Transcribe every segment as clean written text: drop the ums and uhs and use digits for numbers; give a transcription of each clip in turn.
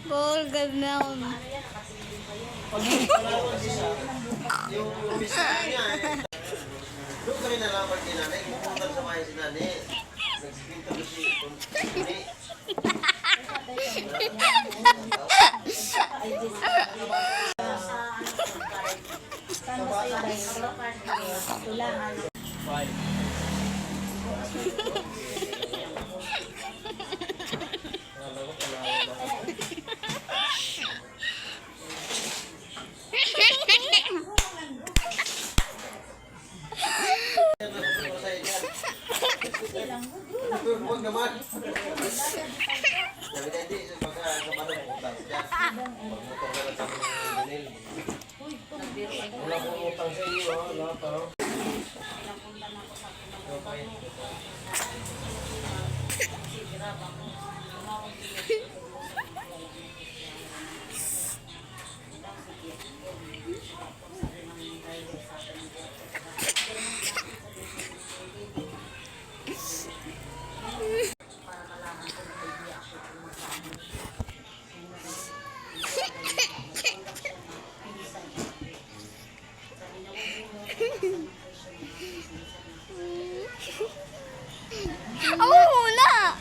Ball gano'n. Yung umpisa niya doon kami nalaman ni nanay, pupunta sa bahay si nanay. Nagspinto ko si Tuni. Huwag naman. Sabi na hindi, sa mga utang siya. Magmotor na lang sa mga ganil. Wala pong utang sa iyo, lahat ha. Ako muna!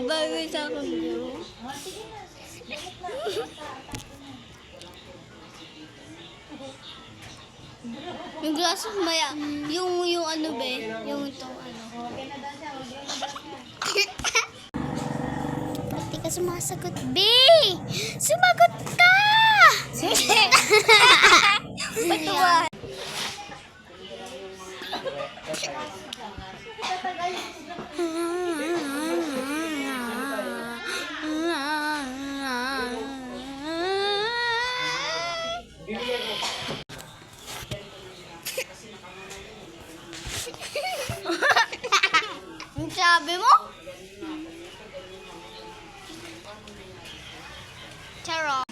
Bagay sa akin bro. Yung glass of maya, yung ano be, yung itong ano. Pati ka sumasagot, be! Sumagot ka! Sige! Patuwa. Ang sabi mo? Charot.